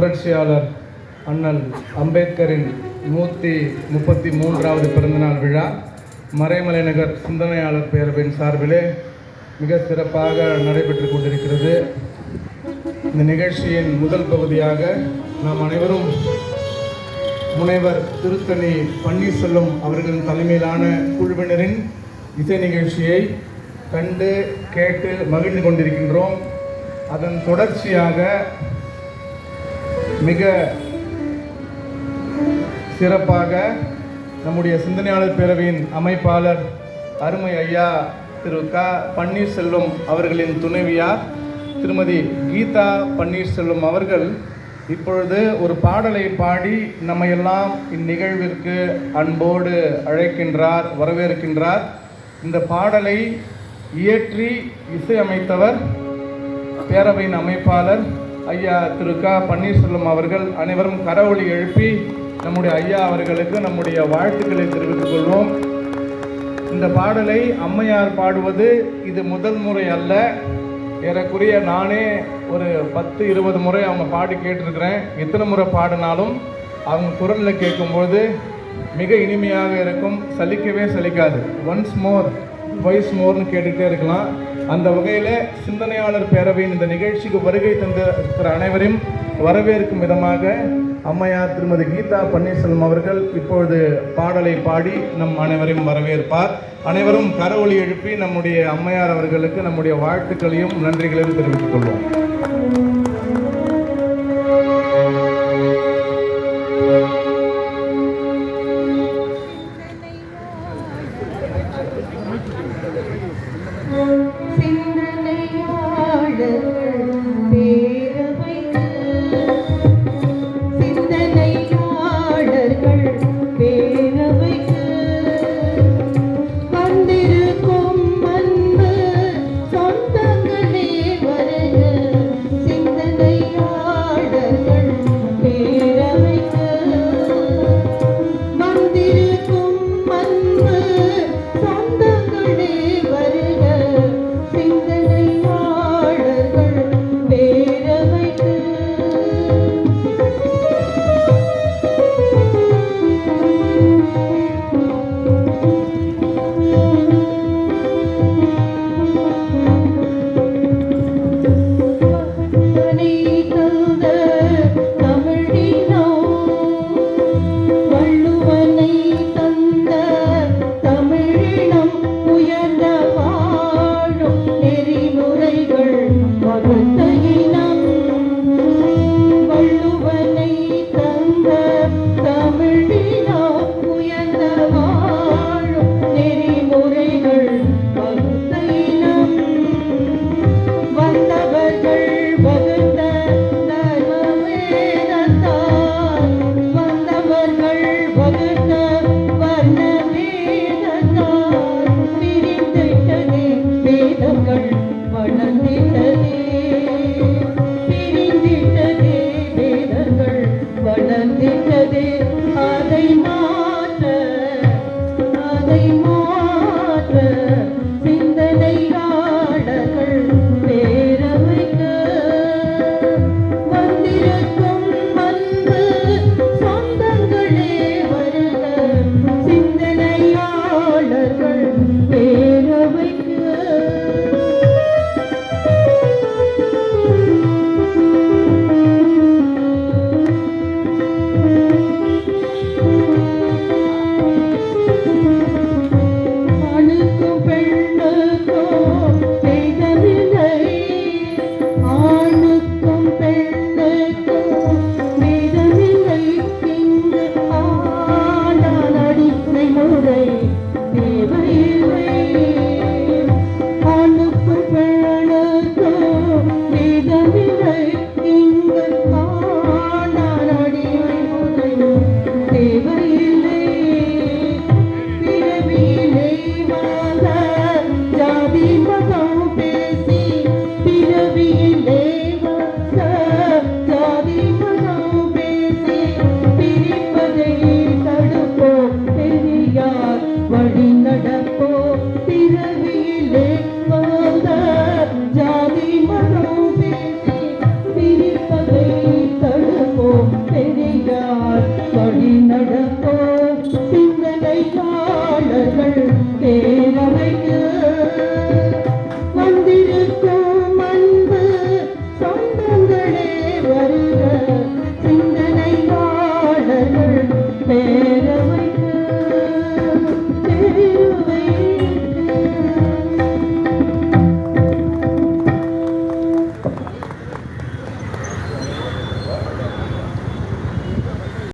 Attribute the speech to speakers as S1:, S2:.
S1: புரட்சியாளர் அண்ணல் அம்பேத்கரின் 133வது பிறந்தநாள் விழா மறைமலை நகர் சிந்தனையாளர் பேரவையின் சார்பிலே மிக சிறப்பாக நடைபெற்று கொண்டிருக்கிறது. இந்த நிகழ்ச்சியின் முதல் பகுதியாக நாம் அனைவரும் முனைவர் திருத்தணி பன்னீர்செல்வம் அவர்களின் தலைமையிலான குழுவினரின் இசை நிகழ்ச்சியை கண்டு கேட்டு மகிழ்ந்து கொண்டிருக்கின்றோம். அதன் தொடர்ச்சியாக மிக சிறப்பாக நம்முடைய சிந்தனையாளர் பேரவையின் அமைப்பாளர் அருமை ஐயா திரு க பன்னீர்செல்வம் அவர்களின் துணைவியார் திருமதி கீதா பன்னீர்செல்வம் அவர்கள் இப்பொழுது ஒரு பாடலை பாடி நம்மையெல்லாம் இந்நிகழ்விற்கு அன்போடு அழைக்கின்றார், வரவேற்கின்றார். இந்த பாடலை இயற்றி இசையமைத்தவர் பேரவையின் அமைப்பாளர் ஐயா திரு க பன்னீர்செல்வம் அவர்கள். அனைவரும் கரவொலி எழுப்பி நம்முடைய ஐயா அவர்களுக்கு நம்முடைய வாழ்த்துக்களை தெரிவித்துக் கொள்வோம். இந்த பாடலை அம்மையார் பாடுவது இது முதல் முறை அல்ல. ஏறக்குறைய நானே ஒரு 10-20 முறை அவங்க பாடி கேட்டிருக்கிறேன். எத்தனை முறை பாடினாலும் அவங்க குரலில் கேட்கும்போது மிக இனிமையாக இருக்கும், சலிக்கவே சலிக்காது. ஒன்ஸ் மோர் ட்வைஸ் மோர்னு கேட்டுகிட்டே இருக்கலாம். அந்த வகையில் சிந்தனையாளர் பேரவையின் இந்த நிகழ்ச்சிக்கு வருகை தந்திருக்கிற அனைவரையும் வரவேற்கும் விதமாக அம்மையார் திருமதி கீதா பன்னீர்செல்வம் அவர்கள் இப்பொழுது பாடலை பாடி நம் அனைவரையும் வரவேற்பார். அனைவரும் கரவொலி எழுப்பி நம்முடைய அம்மையார் அவர்களுக்கு நம்முடைய வாழ்த்துக்களையும் நன்றிகளையும் தெரிவித்துக் கொள்வோம்.